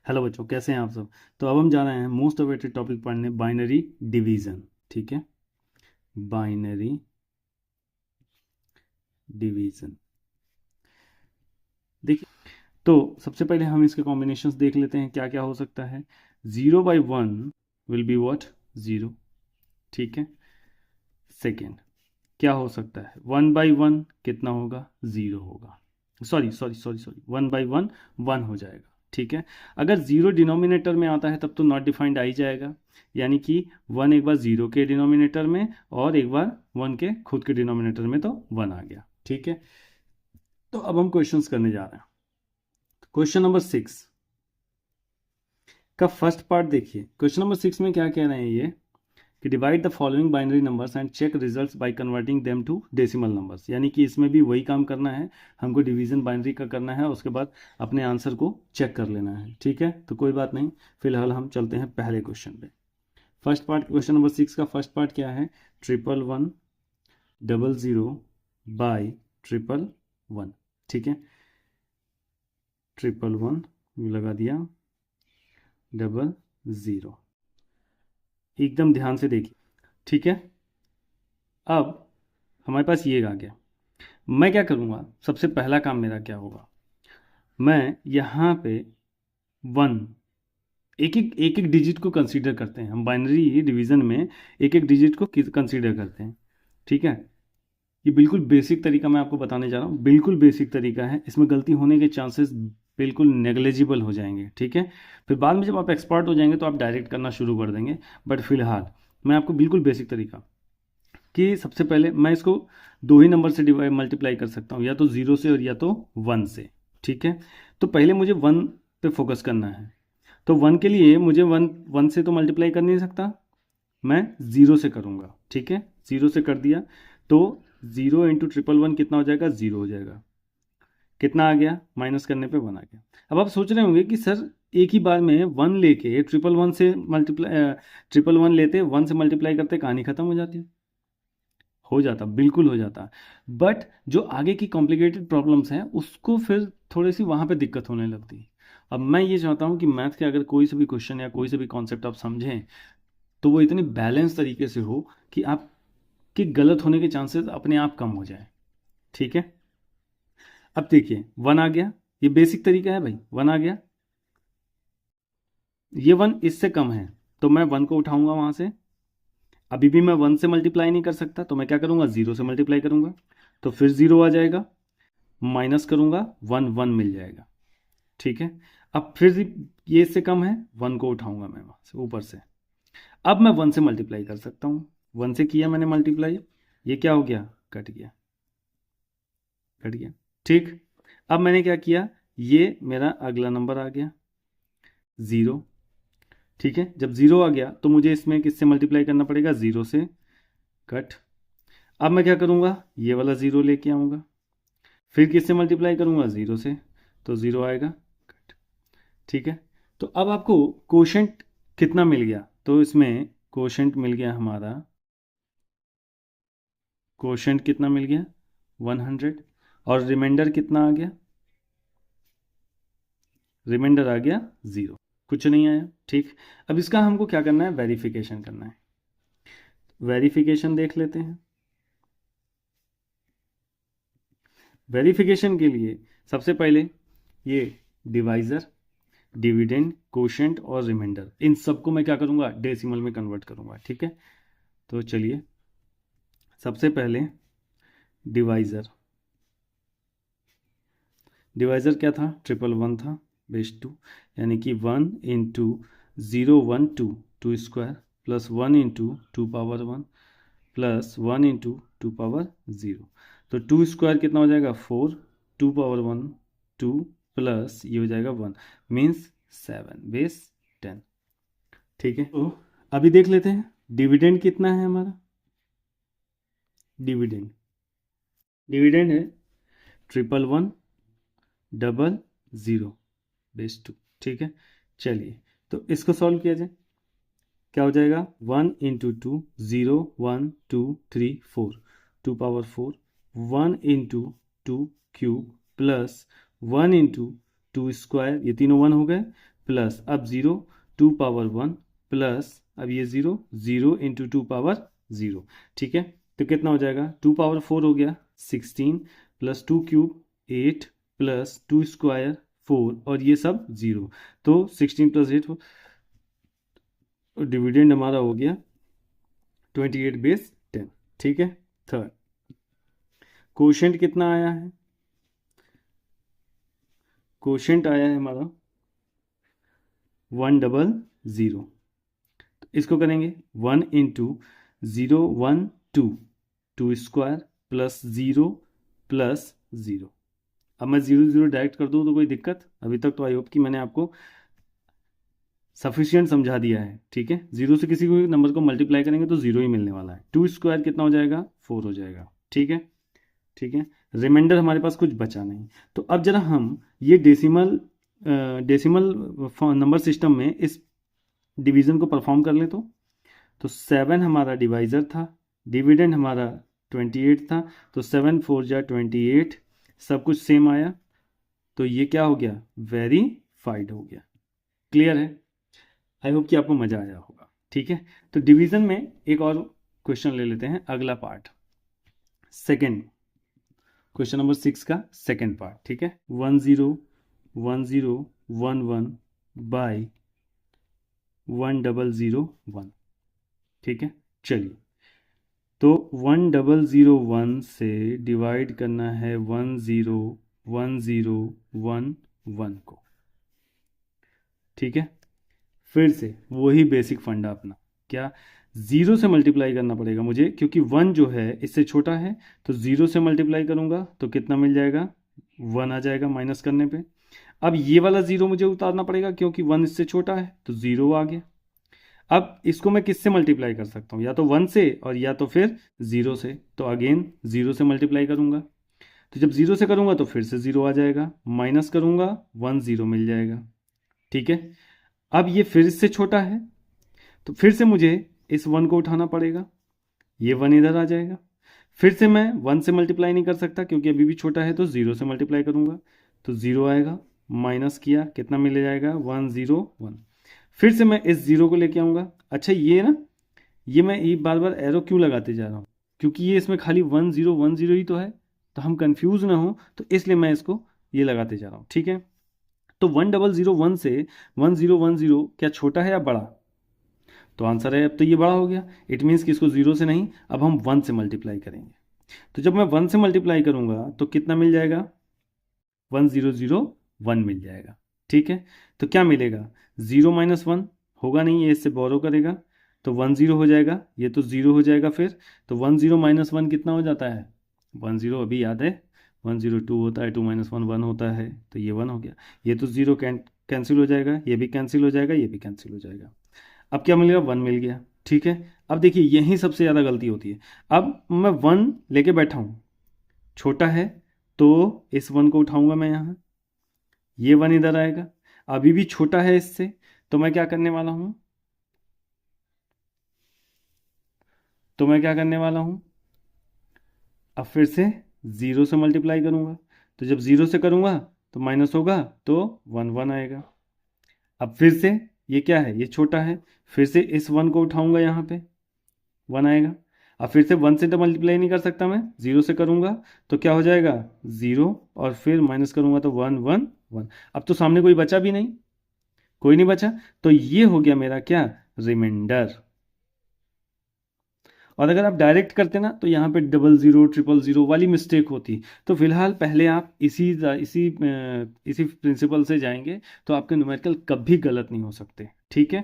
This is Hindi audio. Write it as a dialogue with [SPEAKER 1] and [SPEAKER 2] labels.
[SPEAKER 1] हेलो बच्चों, कैसे हैं आप सब। तो अब हम जा रहे हैं मोस्ट अवेटेड टॉपिक पढ़ने, बाइनरी डिवीजन। ठीक है, बाइनरी डिवीजन। देखिए, तो सबसे पहले हम इसके कॉम्बिनेशंस देख लेते हैं क्या क्या हो सकता है। 0/1 विल बी व्हाट, 0। ठीक है। सेकेंड, क्या हो सकता है, 1/1 कितना होगा, 0 होगा। सॉरी सॉरी सॉरी सॉरी, 1/1 1 हो जाएगा। ठीक है। अगर 0 डिनोमिनेटर में आता है तब तो नॉट डिफाइंड आ ही जाएगा, यानी कि 1 एक बार 0 के डिनोमिनेटर में और एक बार 1 के खुद के डिनोमिनेटर में, तो 1 आ गया। ठीक है। तो अब हम क्वेश्चंस करने जा रहे हैं। क्वेश्चन नंबर 6 का फर्स्ट पार्ट देखिए। क्वेश्चन नंबर 6 में क्या कह रहे हैं ये, कि divide the following binary numbers and check results by converting them to decimal numbers. यानी कि इसमें भी वही काम करना है, हमको डिवीजन बाइनरी का करना है, उसके बाद अपने आंसर को चेक कर लेना है। ठीक है, तो कोई बात नहीं, फिलहाल हम चलते हैं पहले क्वेश्चन पे। फर्स्ट पार्ट, क्वेश्चन नंबर 6 का फर्स्ट पार्ट क्या है, 11100/111। ठीक है, 111 लगा दिया, 00। एकदम ध्यान से देखिए। ठीक है। अब हमारे पास ये आ गया। मैं क्या करूँगा, सबसे पहला काम मेरा क्या होगा, मैं यहाँ पे 1, एक एक डिजिट को कंसीडर करते हैं हम बाइनरी डिवीजन में, एक एक डिजिट को कंसीडर करते हैं। ठीक है। ये बिल्कुल बेसिक तरीका मैं आपको बताने जा रहा हूँ, बिल्कुल बेसिक तरीका है, इसमें गलती होने के चांसेस बिल्कुल नेग्लेजिबल हो जाएंगे। ठीक है। फिर बाद में जब आप एक्सपर्ट हो जाएंगे तो आप डायरेक्ट करना शुरू कर देंगे, बट फिलहाल मैं आपको बिल्कुल बेसिक तरीका, कि सबसे पहले मैं इसको दो ही नंबर से डिवाइड मल्टीप्लाई कर सकता हूँ, या तो 0 से और या तो 1 से। ठीक है। तो पहले मुझे 1 पे फोकस करना है, तो 1 के लिए मुझे 1 1 से तो मल्टीप्लाई कर नहीं सकता, मैं 0 से करूँगा। ठीक है, 0 से कर दिया, तो 0 इंटू 111 कितना हो जाएगा, 0 हो जाएगा। कितना आ गया, माइनस करने पे 1 आ गया। अब आप सोच रहे होंगे कि सर एक ही बार में 1 लेके 111 से मल्टीप्लाई, 111 लेते 1 से मल्टीप्लाई करते कहानी खत्म हो जाती है। हो जाता, बिल्कुल हो जाता, बट जो आगे की कॉम्प्लिकेटेड प्रॉब्लम्स हैं उसको फिर थोड़ी सी वहाँ पे दिक्कत होने लगती है। अब मैं ये चाहता हूँ कि मैथ के अगर कोई से भी क्वेश्चन या कोई से भी कॉन्सेप्ट आप समझें तो वो इतनी बैलेंस तरीके से हो कि आपके गलत होने के चांसेस अपने आप कम हो जाए। ठीक है। अब देखिए 1 आ गया, ये बेसिक तरीका है भाई, 1 आ गया, ये 1 इससे कम है तो मैं 1 को उठाऊंगा वहाँ से। अभी भी मैं 1 से मल्टीप्लाई नहीं कर सकता, तो मैं क्या करूँगा, 0 से मल्टीप्लाई करूँगा, तो फिर 0 आ जाएगा, माइनस करूँगा, 1 1 मिल जाएगा। ठीक है। अब फिर ये इससे कम है, 1 को उठाऊंगा मैं वहाँ से ऊपर से। अब मैं 1 से मल्टीप्लाई कर सकता हूँ, 1 से किया मैंने मल्टीप्लाई, ये क्या हो गया, कट गया, कट गया। ठीक। अब मैंने क्या किया, ये मेरा अगला नंबर आ गया 0। ठीक है, जब 0 आ गया तो मुझे इसमें किससे मल्टीप्लाई करना पड़ेगा, 0 से, कट। अब मैं क्या करूँगा, ये वाला 0 लेके आऊँगा, फिर किससे मल्टीप्लाई करूँगा, 0 से, तो 0 आएगा, कट। ठीक है। तो अब आपको कोशेंट कितना मिल गया, तो इसमें कोशेंट मिल गया हमारा, कोशेंट कितना मिल गया, 100, और रिमाइंडर कितना आ गया, रिमाइंडर आ गया 0, कुछ नहीं आया। ठीक। अब इसका हमको क्या करना है, वेरिफिकेशन करना है। वेरिफिकेशन देख लेते हैं। वेरिफिकेशन के लिए सबसे पहले ये डिवाइज़र, डिविडेंड, कोशेंट और रिमाइंडर, इन सबको मैं क्या करूँगा, डेसिमल में कन्वर्ट करूँगा। ठीक है। तो चलिए, सबसे पहले डिवाइज़र, डिवाइज़र क्या था, 111 था, बेस 2, यानी कि 1 into 012 2 square plus 1 into 2 power 1 plus 1 into 2 power 0। तो 2 स्क्वायर कितना हो जाएगा, 4, 2 पावर 1 2 प्लस ये हो जाएगा 1, मीन्स 7 बेस 10। ठीक है। तो अभी देख लेते हैं डिविडेंड कितना है हमारा, डिविडेंड, डिविडेंड है 11100 बेस 2। ठीक है। चलिए, तो इसको सॉल्व किया जाए, क्या हो जाएगा, 1 into 2 0 1 2 3 4 2 power 4, 1 into 2 cube plus 1 into 2 square, ये तीनों 1 हो गए, प्लस अब 0 2 पावर 1 प्लस अब ये 0 0 इंटू 2 पावर 0। ठीक है, तो कितना हो जाएगा 2 पावर 4 हो गया 16 प्लस 2 क्यूब 8 प्लस 2 स्क्वायर 4 और ये सब 0। तो 16 प्लस 8 डिविडेंड हमारा हो गया 28/10। ठीक है, थर्ड कोशेंट कितना आया है, कोशेंट आया है हमारा 100। तो इसको करेंगे 1 इंटू 0 1 2 2 स्क्वायर प्लस 0 प्लस 0। अब मैं 0 0 डायरेक्ट कर दूँ तो कोई दिक्कत? अभी तक तो आई होप कि मैंने आपको सफिशियंट समझा दिया है। ठीक है, 0 से किसी को नंबर को मल्टीप्लाई करेंगे तो 0 ही मिलने वाला है। 2 स्क्वायर कितना हो जाएगा 4 हो जाएगा। ठीक है, ठीक है, रिमाइंडर हमारे पास कुछ बचा नहीं। तो अब जरा हम ये डेसिमल नंबर सिस्टम में इस डिवीज़न को परफॉर्म कर लें तो 7 हमारा डिवाइज़र था, डिविडेंड हमारा 28 था, तो 7 4 जा 28, सब कुछ सेम आया, तो ये क्या हो गया वेरीफाइड हो गया। क्लियर है? आई होप कि आपको मज़ा आया होगा। ठीक है, तो डिवीज़न में एक और क्वेश्चन ले लेते हैं, अगला पार्ट, सेकेंड क्वेश्चन नंबर 6 का सेकेंड पार्ट। ठीक है, 1 0 1 0 1 1 बाई 1 0 0 1। ठीक है, चलिए, तो 1 0 0 1 से डिवाइड करना है 1 0 1 0 1 1 को। ठीक है, फिर से वही बेसिक फंडा अपना, क्या 0 से मल्टीप्लाई करना पड़ेगा मुझे, क्योंकि 1 जो है इससे छोटा है, तो 0 से मल्टीप्लाई करूंगा तो कितना मिल जाएगा 1 आ जाएगा माइनस करने पे। अब ये वाला 0 मुझे उतारना पड़ेगा क्योंकि 1 इससे छोटा है, तो 0 आ गया। अब इसको मैं किससे मल्टीप्लाई कर सकता हूँ, या तो 1 से और या तो फिर 0 से। तो अगेन 0 से मल्टीप्लाई करूंगा, तो जब 0 से करूंगा तो फिर से 0 आ जाएगा, माइनस करूंगा 1 0 मिल जाएगा। ठीक है, अब ये फिर इससे छोटा है, तो फिर से मुझे इस 1 को उठाना पड़ेगा, ये 1 इधर आ जाएगा। फिर से मैं 1 से मल्टीप्लाई नहीं कर सकता क्योंकि अभी भी छोटा है, तो 0 से मल्टीप्लाई करूंगा तो 0 आएगा, माइनस किया कितना मिल जाएगा 1 0 1। फिर से मैं इस 0 को लेके आऊँगा। अच्छा ये ना, ये मैं ये बार बार एरो क्यों लगाते जा रहा हूँ, क्योंकि ये इसमें खाली 1 0 1 0 ही तो है, तो हम कंफ्यूज ना हो, तो इसलिए मैं इसको ये लगाते जा रहा हूँ। ठीक है, तो 1 0 0 1 से 1 0 1 0 क्या छोटा है या बड़ा? तो आंसर है अब तो ये बड़ा हो गया। इट मीन्स कि इसको 0 से नहीं, अब हम 1 से मल्टीप्लाई करेंगे। तो जब मैं 1 से मल्टीप्लाई करूंगा तो कितना मिल जाएगा 1 0 0 1 मिल जाएगा। ठीक है, तो क्या मिलेगा 0 माइनस 1 होगा नहीं, ये इससे बोरो करेगा, तो 1 0 हो जाएगा, ये तो 0 हो जाएगा। फिर तो 1 0 माइनस 1 कितना हो जाता है 1 0, अभी याद है 1 0 2 होता है, 2 माइनस 1 1 होता है, तो ये 1 हो गया। ये तो 0 कैंसिल हो जाएगा, ये भी कैंसिल हो जाएगा, ये भी कैंसिल हो जाएगा। अब क्या मिलेगा 1 मिल गया। ठीक है, अब देखिए यही सबसे ज़्यादा गलती होती है। अब मैं 1 लेके बैठा हूँ, छोटा है, तो इस 1 को उठाऊंगा मैं यहाँ, ये 1 इधर आएगा, अभी भी छोटा है इससे, तो मैं क्या करने वाला हूँ, अब फिर से 0 से मल्टीप्लाई करूँगा, तो जब 0 से करूँगा तो माइनस होगा, तो 1 1 आएगा। अब फिर से ये क्या है, ये छोटा है, फिर से इस 1 को उठाऊंगा, यहाँ पे 1 आएगा। अब फिर से 1 से तो मल्टीप्लाई नहीं कर सकता मैं, 0 से करूँगा तो क्या हो जाएगा 0, और फिर माइनस करूँगा तो 1 1 1। अब तो सामने कोई बचा भी नहीं, कोई नहीं बचा, तो ये हो गया मेरा क्या रिमाइंडर। और अगर आप डायरेक्ट करते ना तो यहाँ पे 00 000 वाली मिस्टेक होती। तो फिलहाल पहले आप इसी प्रिंसिपल से जाएंगे तो आपके न्यूमेरिकल कभी गलत नहीं हो सकते। ठीक है।